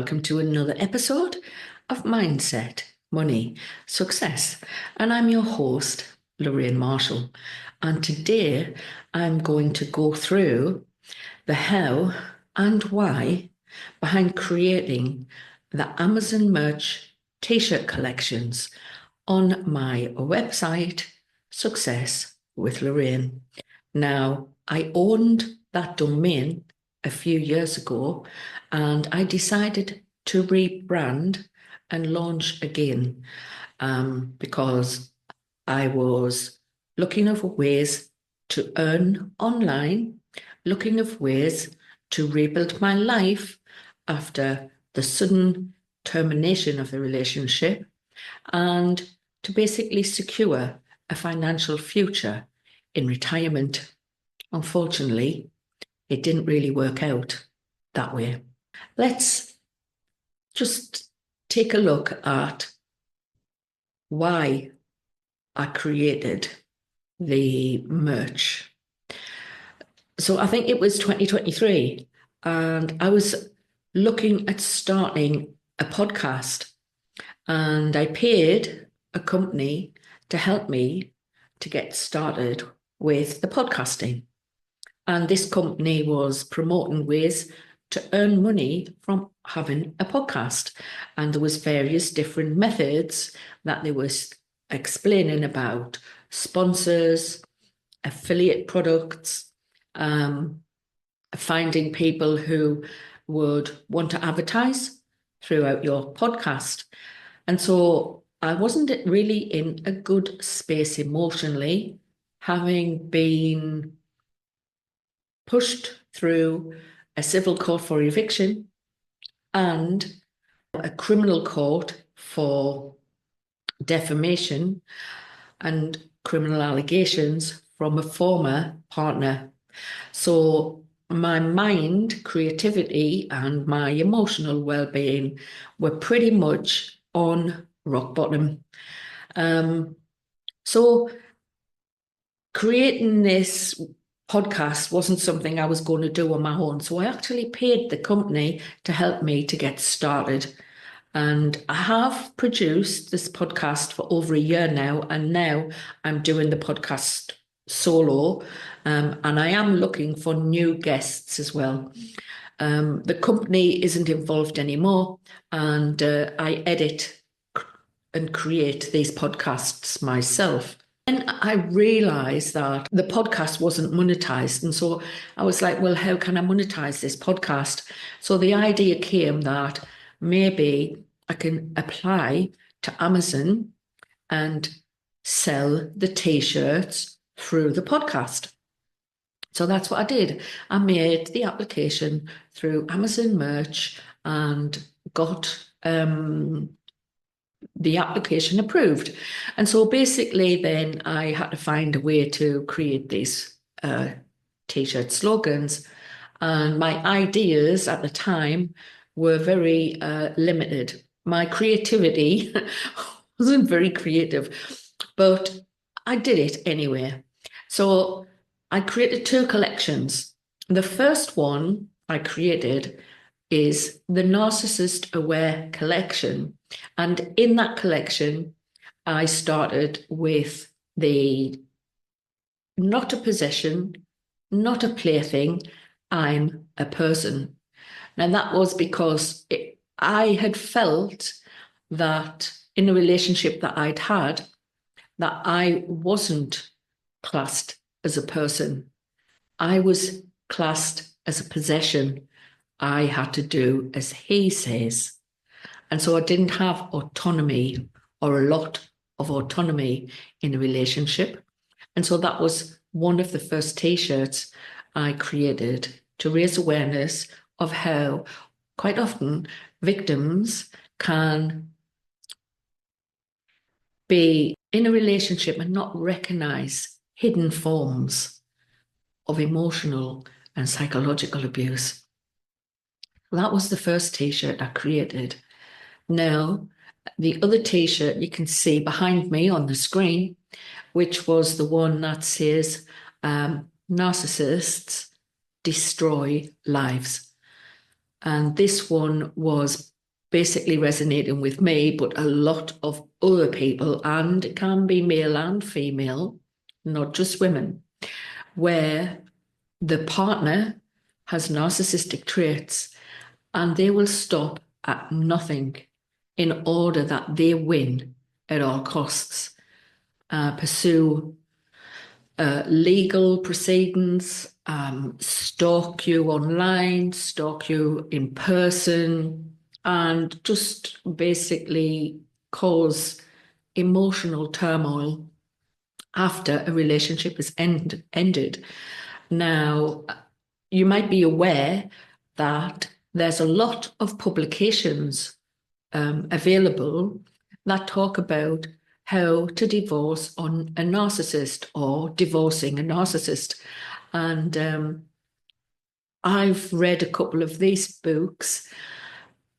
welcome to another episode of Mindset, Money, Success. And I'm your host, Loraine Marshall. And today I'm going to go through the how and why behind creating the Amazon merch t-shirt collections on my website, Success with Loraine. Now, I owned that domain a few years ago, and I decided to rebrand and launch again because I was looking for ways to earn online, looking for ways to rebuild my life after the sudden termination of the relationship, and to basically secure a financial future in retirement. Unfortunately, it didn't really work out that way. Let's just take a look at why I created the merch. So I think it was 2023, and I was looking at starting a podcast, and I paid a company to help me to get started with the podcasting. And this company was promoting ways to earn money from having a podcast. And there was various different methods that they were explaining about: sponsors, affiliate products, finding people who would want to advertise throughout your podcast. And so I wasn't really in a good space emotionally, having been pushed through a civil court for eviction and a criminal court for defamation and criminal allegations from a former partner. So my mind, creativity, and my emotional well-being were pretty much on rock bottom. So creating this podcast wasn't something I was going to do on my own. So I actually paid the company to help me to get started. And I have produced this podcast for over a year now. And now I'm doing the podcast solo. And I am looking for new guests as well. The company isn't involved anymore. And I edit and create these podcasts myself. And I realized that the podcast wasn't monetized. And so I was like, well, how can I monetize this podcast? So the idea came that maybe I can apply to Amazon and sell the t-shirts through the podcast. So that's what I did. I made the application through Amazon merch and got the application approved. And so basically then I had to find a way to create these t-shirt slogans. And my ideas at the time were very limited. My creativity wasn't very creative, but I did it anyway. So I created two collections. The first one I created is the Narcissist Aware collection. And in that collection, I started with the not a possession, not a plaything, I'm a person. And that was because I had felt that in a relationship that I'd had, that I wasn't classed as a person. I was classed as a possession. I had to do as he says. And so I didn't have autonomy, or a lot of autonomy, in a relationship. And so that was one of the first t-shirts I created to raise awareness of how quite often victims can be in a relationship and not recognize hidden forms of emotional and psychological abuse. That was the first t-shirt I created. Now, the other t-shirt you can see behind me on the screen, which was the one that says, Narcissists Destroy Lives. And this one was basically resonating with me, but a lot of other people, and it can be male and female, not just women, where the partner has narcissistic traits and they will stop at nothing in order that they win at all costs, pursue legal proceedings, stalk you online, stalk you in person, and just basically cause emotional turmoil after a relationship is ended. Now, you might be aware that there's a lot of publications available that talk about how to divorce on a narcissist or divorcing a narcissist. And I've read a couple of these books,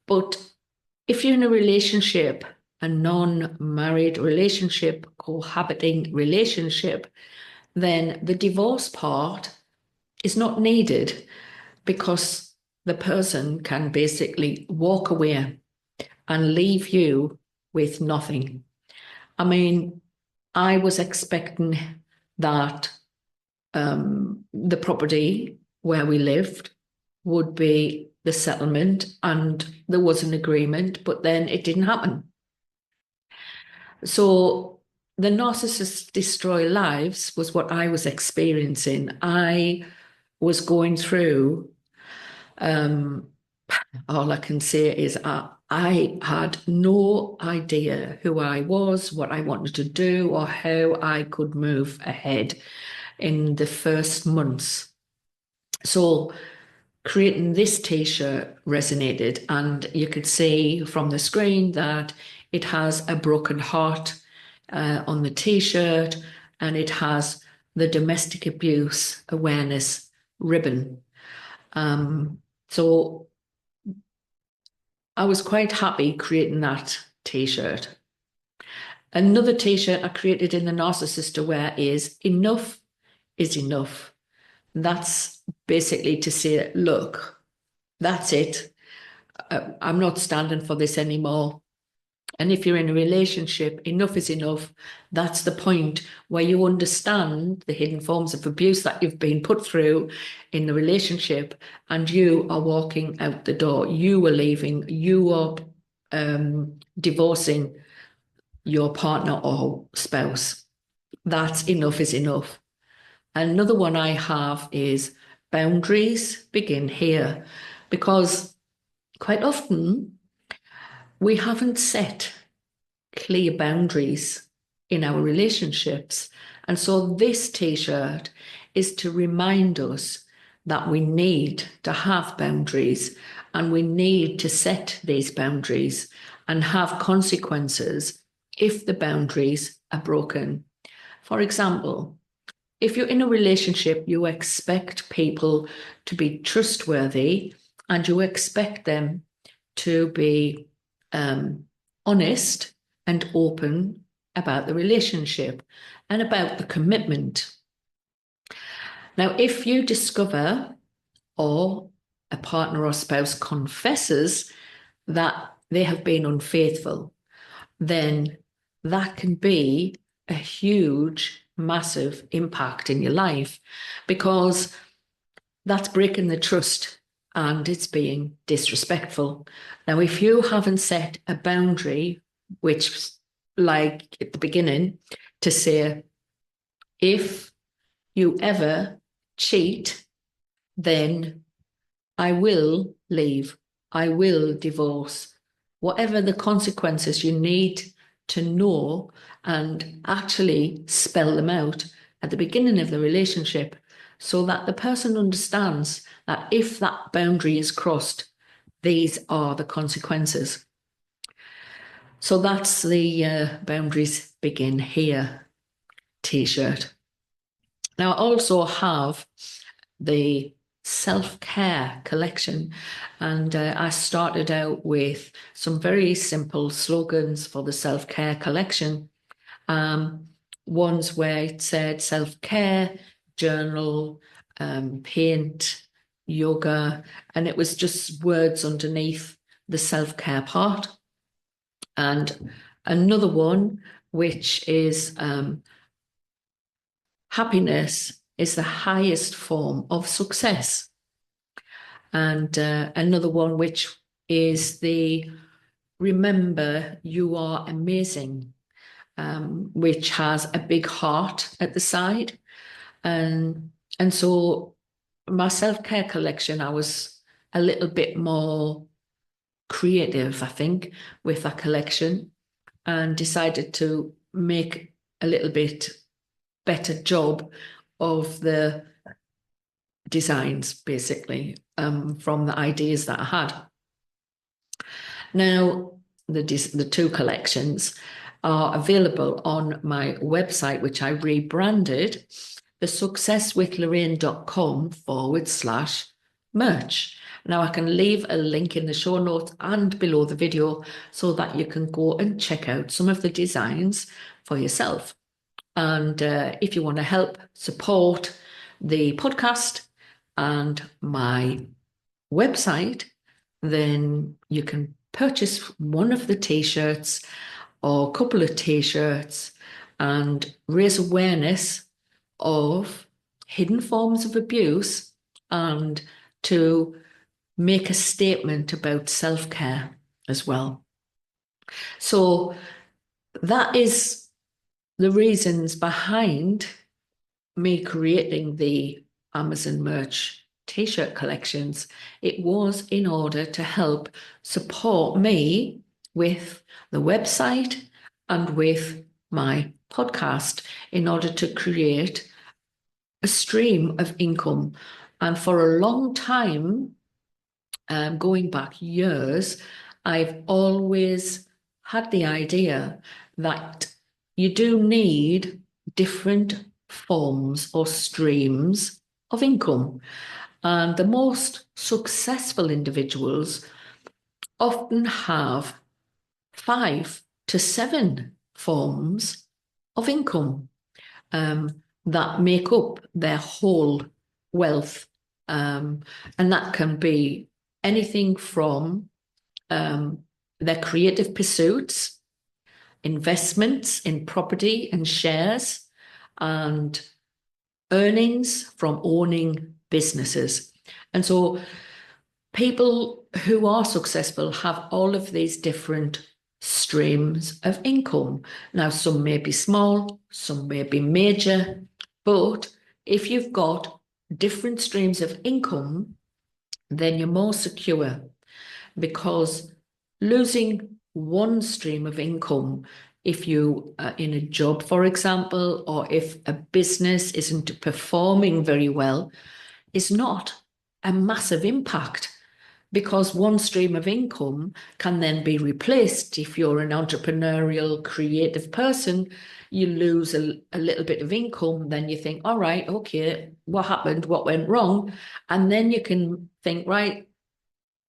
but if you're in a relationship, a non-married relationship, cohabiting relationship, then the divorce part is not needed because the person can basically walk away and leave you with nothing. I mean, I was expecting that the property where we lived would be the settlement and there was an agreement, but then it didn't happen. So the narcissists destroy lives was what I was experiencing. I was going through, all I can say is I had no idea who I was, what I wanted to do, or how I could move ahead in the first months. So creating this t-shirt resonated, and you could see from the screen that it has a broken heart on the t-shirt, and it has the domestic abuse awareness ribbon. So I was quite happy creating that t-shirt. Another t-shirt I created in the Narcissist Aware is enough is enough. That's basically to say, look, that's it. I'm not standing for this anymore. And if you're in a relationship, enough is enough. That's the point where you understand the hidden forms of abuse that you've been put through in the relationship, and you are walking out the door. You are leaving. You are divorcing your partner or spouse. That's enough is enough. Another one I have is boundaries begin here, because quite often we haven't set clear boundaries in our relationships. And so this t-shirt is to remind us that we need to have boundaries, and we need to set these boundaries and have consequences if the boundaries are broken. For example, if you're in a relationship, you expect people to be trustworthy and you expect them to be honest and open about the relationship and about the commitment. Now, if you discover, or a partner or spouse confesses that they have been unfaithful, then that can be a huge, massive impact in your life, because that's breaking the trust and it's being disrespectful. Now, if you haven't set a boundary, which, like at the beginning, to say, if you ever cheat, then I will leave, I will divorce, whatever the consequences, you need to know and actually spell them out at the beginning of the relationship, so that the person understands that if that boundary is crossed, these are the consequences. So that's the boundaries begin here t-shirt. Now, I also have the self-care collection, and I started out with some very simple slogans for the self-care collection. Ones where it said self-care, journal, paint, yoga, and it was just words underneath the self-care part. And another one, which is happiness is the highest form of success. And another one, which is the remember you are amazing, which has a big heart at the side. And so my self-care collection, I was a little bit more creative, I think, with that collection, and decided to make a little bit better job of the designs, basically, from the ideas that I had. Now, the two collections are available on my website, which I rebranded, thesuccesswithloraine.com/merch. Now, I can leave a link in the show notes and below the video so that you can go and check out some of the designs for yourself. And if you want to help support the podcast and my website, then you can purchase one of the t-shirts or a couple of t-shirts and raise awareness of hidden forms of abuse and to make a statement about self-care as well. So that is the reasons behind me creating the Amazon merch t-shirt collections. It was in order to help support me with the website and with my podcast in order to create a stream of income. And for a long time, going back years, I've always had the idea that you do need different forms or streams of income. And the most successful individuals often have 5 to 7 forms of income that make up their whole wealth. And that can be anything from their creative pursuits, investments in property and shares, and earnings from owning businesses. And so people who are successful have all of these different streams of income. Now, some may be small, some may be major, but if you've got different streams of income, then you're more secure, because losing one stream of income, if you are in a job, for example, or if a business isn't performing very well, is not a massive impact, because one stream of income can then be replaced. If you're an entrepreneurial, creative person, you lose a little bit of income, then you think, all right, okay, what happened? What went wrong? And then you can think, right,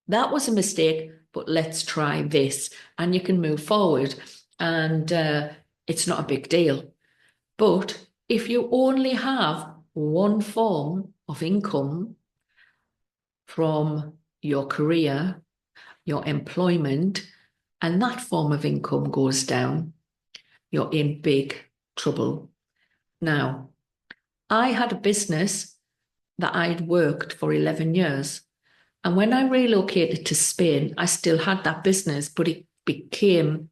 that was a mistake, but let's try this. And you can move forward. And it's not a big deal. But if you only have one form of income from your career, your employment, and that form of income goes down, you're in big trouble. Now, I had a business that I'd worked for 11 years. And when I relocated to Spain, I still had that business, but it became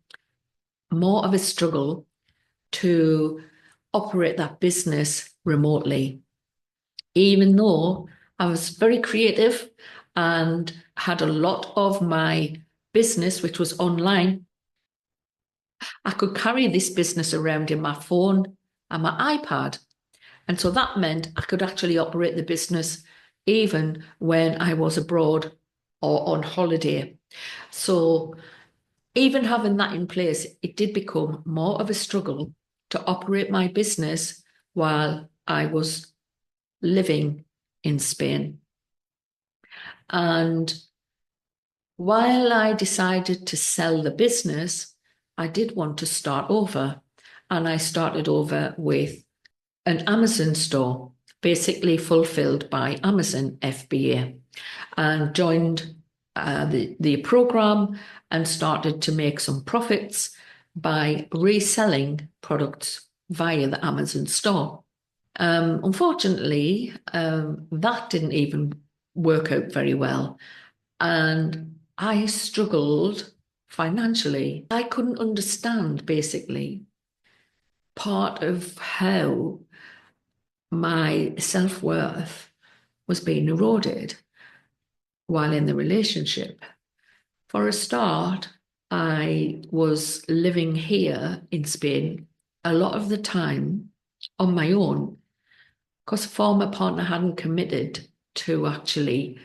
more of a struggle to operate that business remotely. Even though I was very creative and had a lot of my business, which was online, I could carry this business around in my phone and my iPad. And so that meant I could actually operate the business even when I was abroad or on holiday. So even having that in place, it did become more of a struggle to operate my business while I was living in Spain. And while I decided to sell the business, I did want to start over. And I started over with an Amazon store, basically fulfilled by Amazon FBA, and joined the program and started to make some profits by reselling products via the Amazon store. Unfortunately, that didn't even work out very well. And I struggled financially. I couldn't understand, basically, part of how my self-worth was being eroded while in the relationship. For a start, I was living here in Spain a lot of the time on my own because a former partner hadn't committed to actually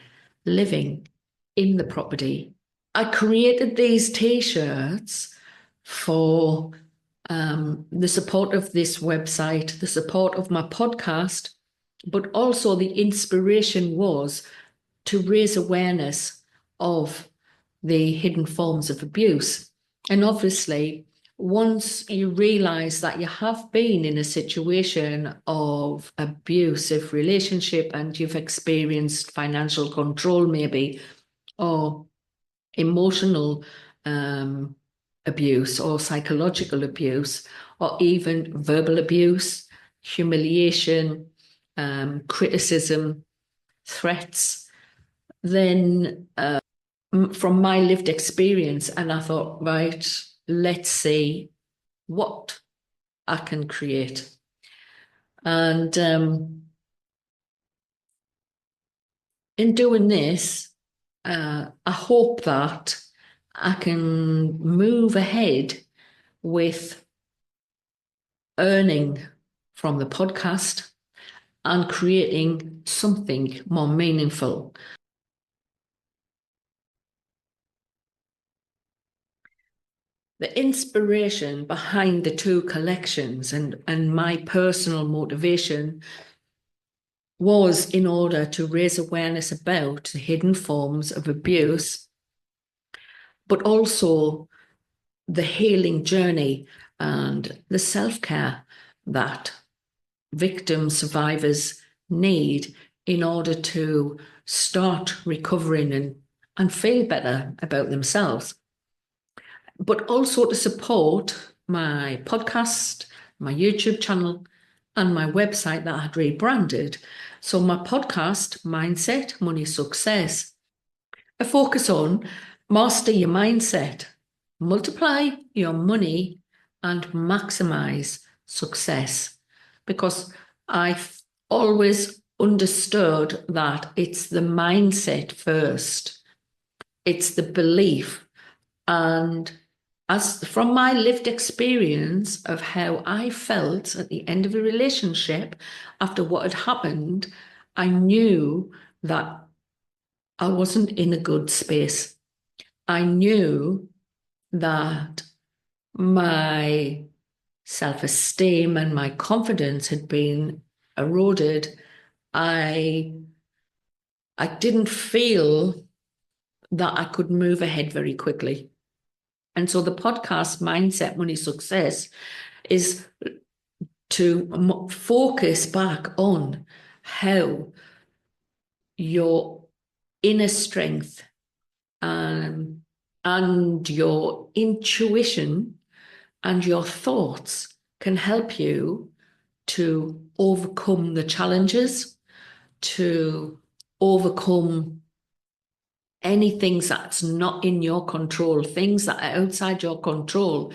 living in the property. I created these T-shirts for the support of this website, the support of my podcast, but also the inspiration was to raise awareness of the hidden forms of abuse. And obviously, once you realize that you have been in a situation of abusive relationship and you've experienced financial control maybe, or emotional abuse or psychological abuse, or even verbal abuse, humiliation, criticism, threats, then from my lived experience, and I thought, right, let's see what I can create. And in doing this, I hope that I can move ahead with earning from the podcast and creating something more meaningful. The inspiration behind the two collections and my personal motivation was in order to raise awareness about the hidden forms of abuse, but also the healing journey and the self-care that victim survivors need in order to start recovering and feel better about themselves. But also to support my podcast, my YouTube channel, and my website that I had rebranded. So my podcast, Mindset, Money, Success, a focus on master your mindset, multiply your money, and maximize success. Because I've always understood that it's the mindset first. It's the belief. And as from my lived experience of how I felt at the end of a relationship after what had happened, I knew that I wasn't in a good space. I knew that my self-esteem and my confidence had been eroded. I didn't feel that I could move ahead very quickly. And so the podcast Mindset, Money, Success is to focus back on how your inner strength and your intuition and your thoughts can help you to overcome the challenges, to overcome any things that's not in your control, things that are outside your control.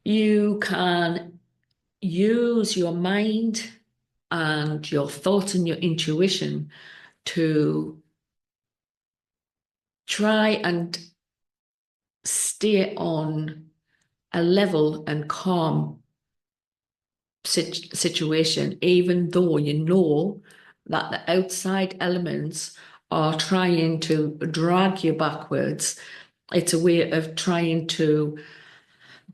You can use your mind and your thoughts and your intuition to try and stay on a level and calm situation, even though you know that the outside elements are trying to drag you backwards. It's a way of trying to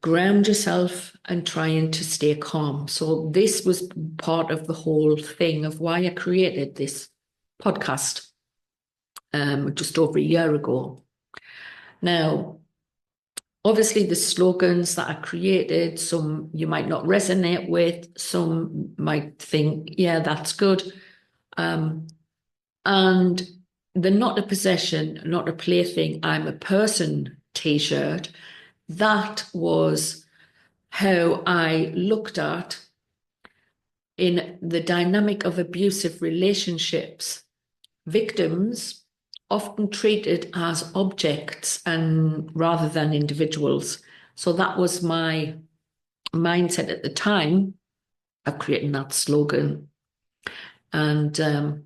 ground yourself and trying to stay calm. So this was part of the whole thing of why I created this podcast just over a year ago. Now, obviously, the slogans that I created, some you might not resonate with, some might think, yeah, that's good. And the Not a Possession, Not a Plaything, I'm a Person t-shirt, that was how I looked at in the dynamic of abusive relationships, victims often treated as objects and rather than individuals. So that was my mindset at the time of creating that slogan. And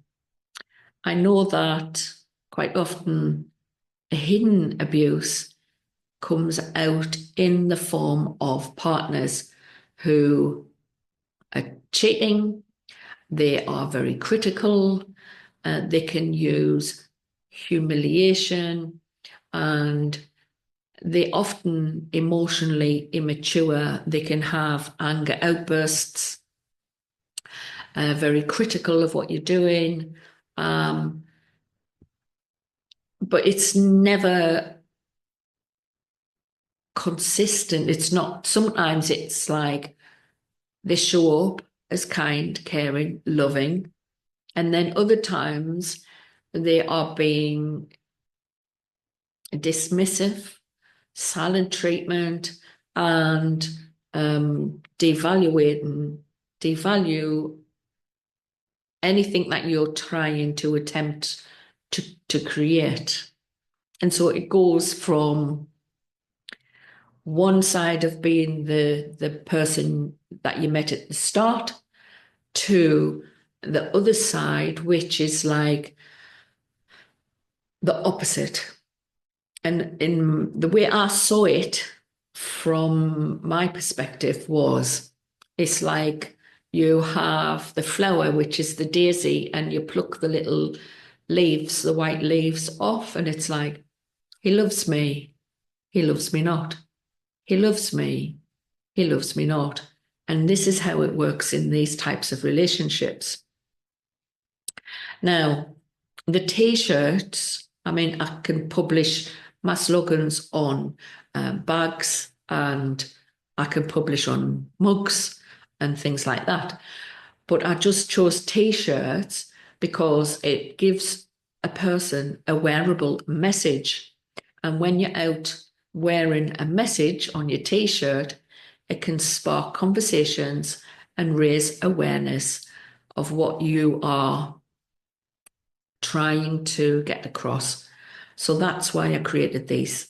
I know that quite often a hidden abuse comes out in the form of partners who are cheating, they are very critical, they can use humiliation, and they often emotionally immature. They can have anger outbursts, very critical of what you're doing. But it's never consistent. It's not, sometimes it's like they show up as kind, caring, loving, and then other times they are being dismissive, silent treatment, and devalue anything that you're trying to attempt to create. And so it goes from one side of being the person that you met at the start to the other side, which is like the opposite. And in the way I saw it from my perspective was, it's like you have the flower, which is the daisy, and you pluck the little leaves, the white leaves off, and it's like, he loves me not. He loves me, he loves me not. And this is how it works in these types of relationships. Now, the t-shirts, I mean, I can publish my slogans on bags, and I can publish on mugs and things like that. But I just chose t-shirts because it gives a person a wearable message. And when you're out wearing a message on your t-shirt, it can spark conversations and raise awareness of what you are trying to get across. So that's why I created these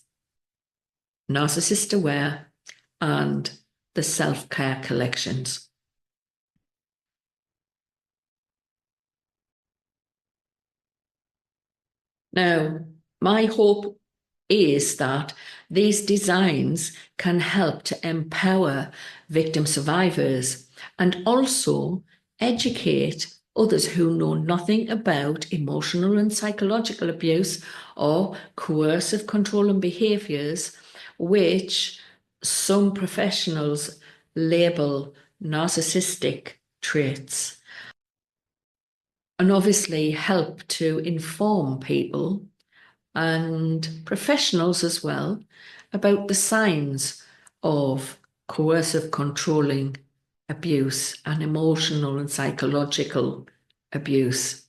Narcissist Aware and the self-care collections. Now, my hope is that these designs can help to empower victim survivors and also educate others who know nothing about emotional and psychological abuse or coercive controlling behaviours, which some professionals label narcissistic traits, and obviously help to inform people and professionals as well about the signs of coercive controlling abuse and emotional and psychological abuse.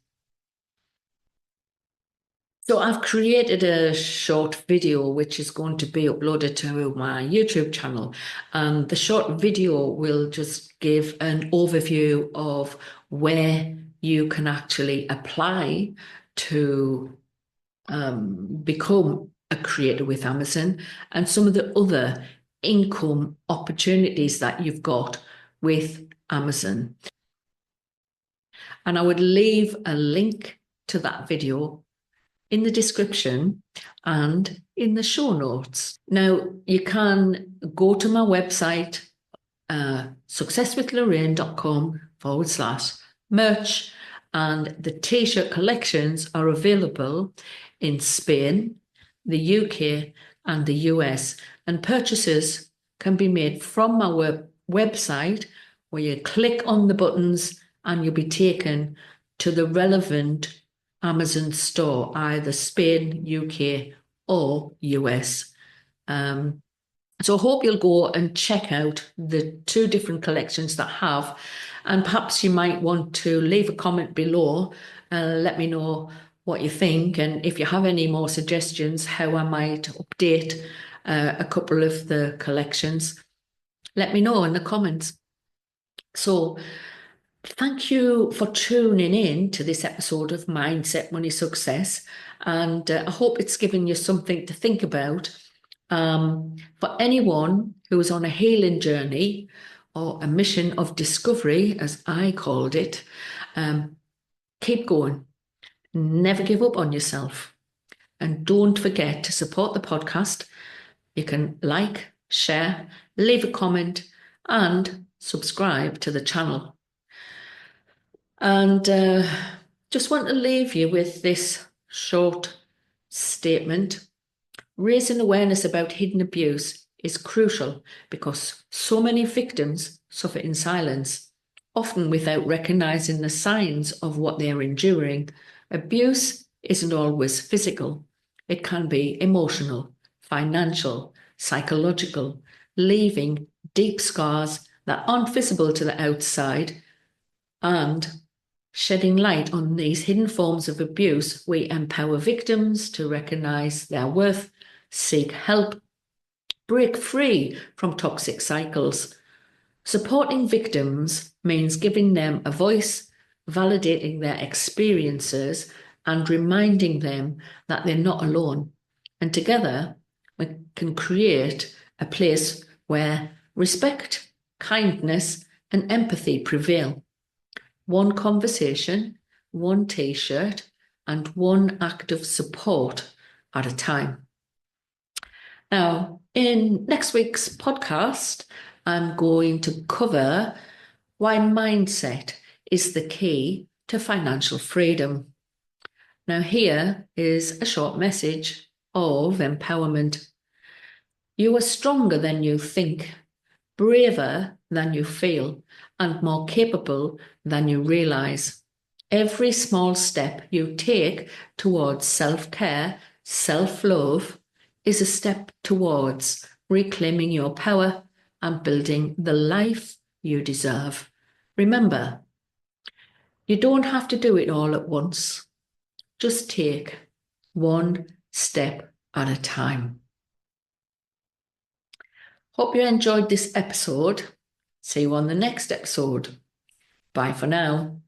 So I've created a short video which is going to be uploaded to my YouTube channel. And the short video will just give an overview of where you can actually apply to become a creator with Amazon, and some of the other income opportunities that you've got with Amazon. And I would leave a link to that video in the description and in the show notes. Now, you can go to my website, successwithloraine.com/merch, and the t-shirt collections are available in Spain, the UK, and the US. And purchases can be made from my website, where you click on the buttons and you'll be taken to the relevant Amazon store, either Spain, UK, or US. So I hope you'll go and check out the two different collections that I have, and perhaps you might want to leave a comment below and let me know what you think, and if you have any more suggestions how I might update a couple of the collections, let me know in the comments. So thank you for tuning in to this episode of Mindset Money Success, and I hope it's given you something to think about. For anyone who is on a healing journey or a mission of discovery, as I called it, keep going. Never give up on yourself. And don't forget to support the podcast. You can like, share, leave a comment, and subscribe to the channel. And just want to leave you with this short statement. Raising awareness about hidden abuse is crucial because so many victims suffer in silence, often without recognizing the signs of what they're enduring. Abuse isn't always physical. It can be emotional, financial, psychological, leaving deep scars that aren't visible to the outside. And shedding light on these hidden forms of abuse, we empower victims to recognize their worth, seek help, break free from toxic cycles. Supporting victims means giving them a voice, validating their experiences, and reminding them that they're not alone. And together, we can create a place where respect, kindness, and empathy prevail. One conversation, one t-shirt, and one act of support at a time. Now, in next week's podcast, I'm going to cover why mindset is the key to financial freedom. Now, here is a short message of empowerment. You are stronger than you think, braver than you feel, and more capable than you realize. Every small step you take towards self-care, self-love, is a step towards reclaiming your power and building the life you deserve. Remember, you don't have to do it all at once. Just take one step at a time. Hope you enjoyed this episode. See you on the next episode. Bye for now.